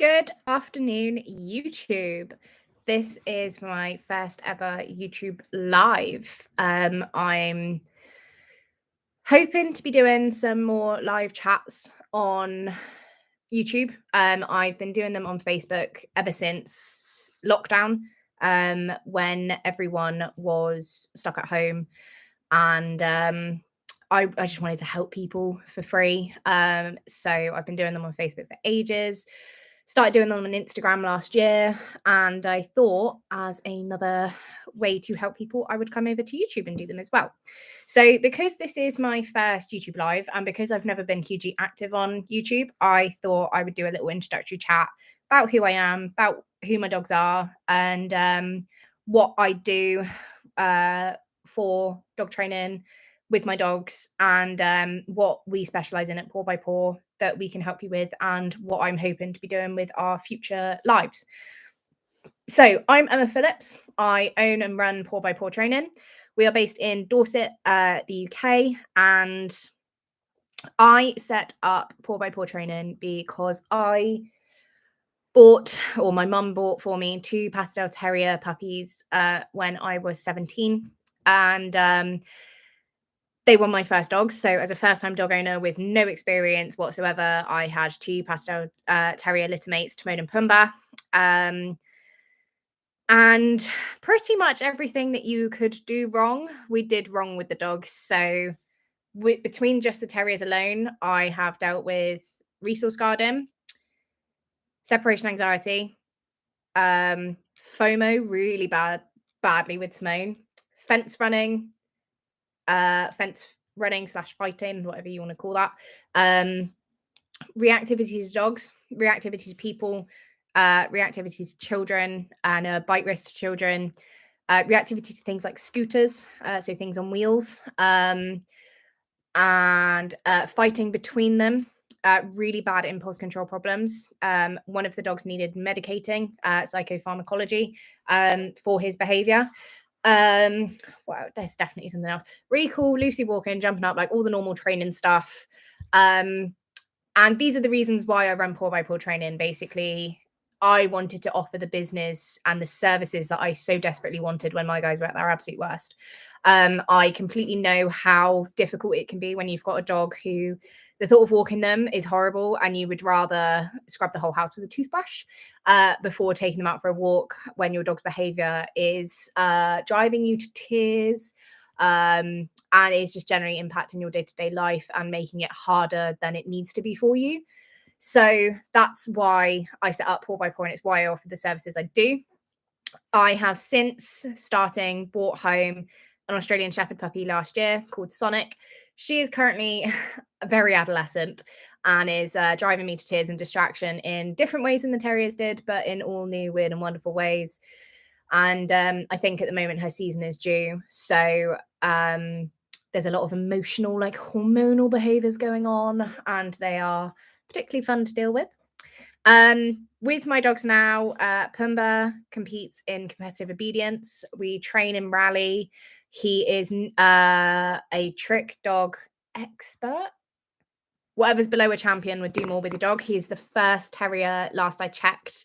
Good afternoon, YouTube. This is my first ever YouTube live. I'm hoping to be doing some more live chats on YouTube. I've been doing them on Facebook ever since lockdown, when everyone was stuck at home, and I just wanted to help people for free. So I've been doing them on Facebook for ages. Started doing them on Instagram last year, and I thought as another way to help people, I would come over to YouTube and do them as well. So because this is my first YouTube live, and because I've never been hugely active on YouTube, I thought I would do a little introductory chat about who I am, about who my dogs are, and what I do for dog training with my dogs, and what we specialize in at Paw by Paw that we can help you with, and what I'm hoping to be doing with our future lives. So I'm Emma Phillips. I own and run Paw by Paw Training. We are based in Dorset, the UK, and I set up Paw by Paw Training because I bought, or my mum bought for me, two Pastel Terrier puppies when I was 17, and they were my first dogs. So as a first-time dog owner with no experience whatsoever, I had two Pastel Terrier littermates, Timon and Pumbaa. And pretty much everything that you could do wrong, we did wrong with the dogs. So between just the terriers alone, I have dealt with resource guarding, separation anxiety, FOMO really badly with Timon, fence running, / fighting, whatever you want to call that, reactivity to dogs, reactivity to people, reactivity to children, and bite risk to children, reactivity to things like scooters, so things on wheels, and fighting between them. Really bad impulse control problems. One of the dogs needed medicating, psychopharmacology, for his behavior. Well, there's definitely something else. Recall, Lucy walking, jumping up, like all the normal training stuff. And these are the reasons why I run Paw by Paw Training. Basically, I wanted to offer the business and the services that I so desperately wanted when my guys were at their absolute worst. I completely know how difficult it can be when you've got a dog who the thought of walking them is horrible, and you would rather scrub the whole house with a toothbrush before taking them out for a walk when your dog's behavior is driving you to tears, and is just generally impacting your day-to-day life and making it harder than it needs to be for you. So that's why I set up Paw by Paw, and it's why I offer the services I do. I have since bought home an Australian Shepherd puppy last year called Sonic. She is currently very adolescent and is driving me to tears and distraction in different ways than the terriers did, but in all new, weird and wonderful ways. And I think at the moment her season is due. So there's a lot of emotional, like hormonal behaviors going on, and they are particularly fun to deal with. With my dogs now, Pumbaa competes in competitive obedience. We train in rally. He is a trick dog expert. Whatever's below a champion would do more with your dog. He's the first terrier, last I checked,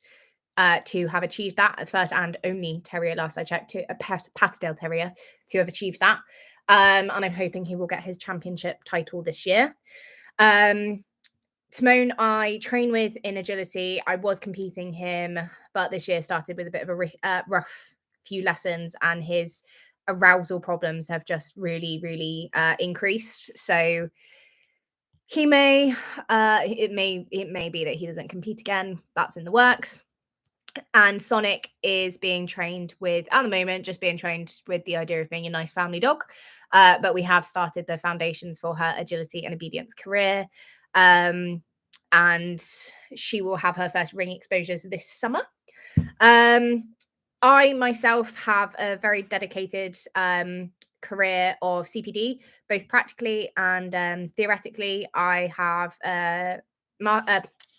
to have achieved that. The first and only terrier, last I checked, to a Pastel Terrier to have achieved that. And I'm hoping he will get his championship title this year. Timon, I train with in agility. I was competing him, but this year started with a bit of a rough few lessons, and his arousal problems have just really increased. So he may, it may be that he doesn't compete again. That's in the works. And Sonic is being trained with, at the moment, just being trained with the idea of being a nice family dog. But we have started the foundations for her agility and obedience career. And she will have her first ring exposures this summer. I myself have a very dedicated career of CPD, both practically and theoretically. I have a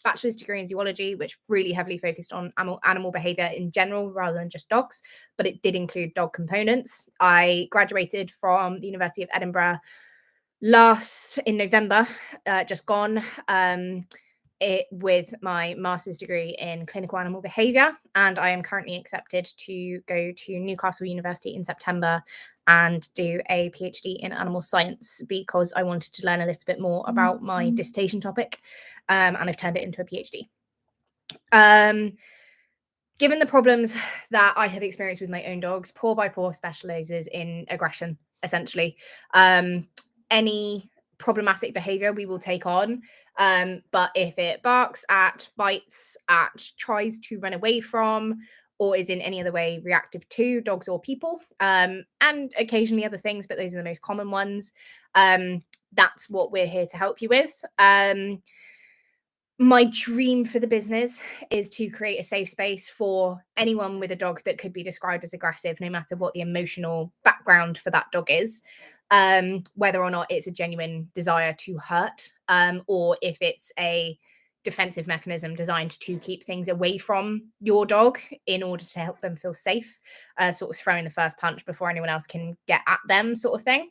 bachelor's degree in zoology, which really heavily focused on animal behavior in general rather than just dogs, but it did include dog components. I graduated from the University of Edinburgh in November, just gone. it with my master's degree in clinical animal behaviour, and I am currently accepted to go to Newcastle University in September and do a PhD in animal science because I wanted to learn a little bit more about my dissertation topic, and I've turned it into a PhD. Given the problems that I have experienced with my own dogs, Paw by Paw specializes in aggression, essentially. Any problematic behavior we will take on. But if it barks at, bites at, tries to run away from, or is in any other way reactive to dogs or people, and occasionally other things, but those are the most common ones, that's what we're here to help you with. My dream for the business is to create a safe space for anyone with a dog that could be described as aggressive, no matter what the emotional background for that dog is, whether or not it's a genuine desire to hurt, or if it's a defensive mechanism designed to keep things away from your dog in order to help them feel safe, sort of throwing the first punch before anyone else can get at them, sort of thing.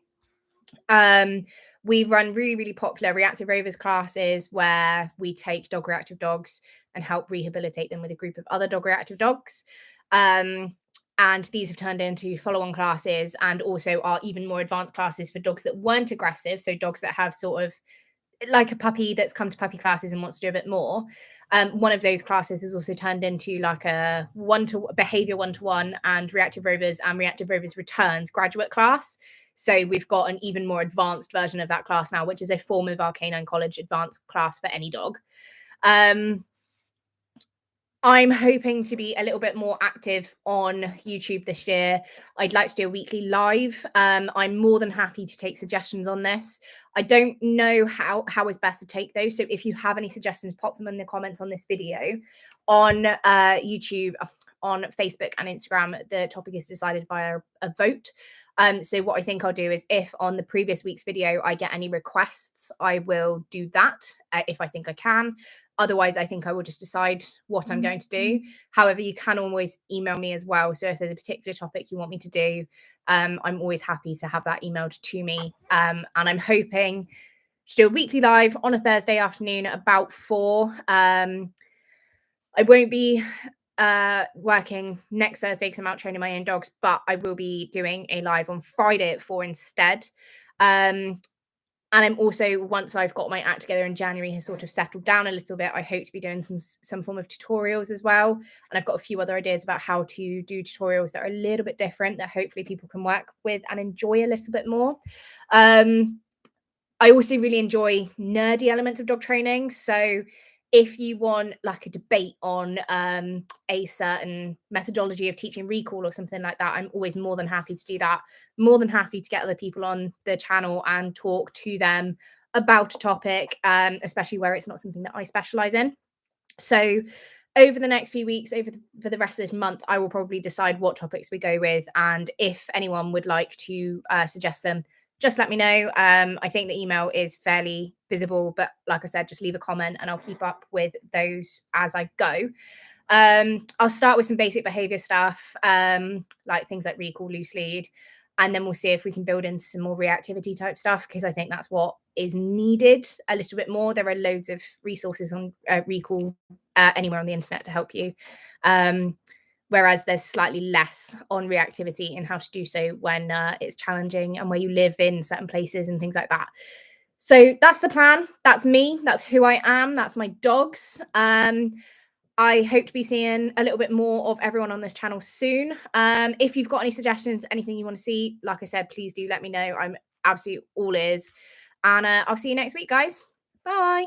We run really, really popular reactive rovers classes where we take dog reactive dogs and help rehabilitate them with a group of other dog reactive dogs. And these have turned into follow-on classes and also are even more advanced classes for dogs that weren't aggressive. So dogs that have sort of like a puppy that's come to puppy classes and wants to do a bit more. One of those classes has also turned into like a behavior one-to-one and reactive rovers returns graduate class. So we've got an even more advanced version of that class now, which is a form of our canine college advanced class for any dog. I'm hoping to be a little bit more active on YouTube this year. I'd like to do a weekly live. I'm more than happy to take suggestions on this. I don't know how is best to take those. So if you have any suggestions, pop them in the comments on this video. On YouTube, on Facebook and Instagram, the topic is decided via a vote. So what I think I'll do is if on the previous week's video I get any requests, I will do that if I think I can. Otherwise, I think I will just decide what I'm going to do. However, you can always email me as well. So if there's a particular topic you want me to do, I'm always happy to have that emailed to me. And I'm hoping to do a weekly live on a Thursday afternoon at about 4. I won't be working next Thursday because I'm out training my own dogs, but I will be doing a live on Friday at 4 instead. And I'm also, once I've got my act together in January has sort of settled down a little bit, I hope to be doing some form of tutorials as well. And I've got a few other ideas about how to do tutorials that are a little bit different that hopefully people can work with and enjoy a little bit more. I also really enjoy nerdy elements of dog training. So if you want like a debate on a certain methodology of teaching recall or something like that, I'm always more than happy to do that. More than happy to get other people on the channel and talk to them about a topic, especially where it's not something that I specialize in. So over the next few weeks, for the rest of this month, I will probably decide what topics we go with. And if anyone would like to suggest them, just let me know. I think the email is fairly visible, but like I said, just leave a comment and I'll keep up with those as I go. I'll start with some basic behavior stuff, like things like recall, loose lead, and then we'll see if we can build in some more reactivity type stuff, because I think that's what is needed a little bit more. There are loads of resources on recall anywhere on the internet to help you. Whereas there's slightly less on reactivity and how to do so when it's challenging and where you live in certain places and things like that. So that's the plan. That's me. That's who I am. That's my dogs. I hope to be seeing a little bit more of everyone on this channel soon. If you've got any suggestions, anything you want to see, like I said, please do let me know. I'm absolutely all ears. And I'll see you next week, guys. Bye.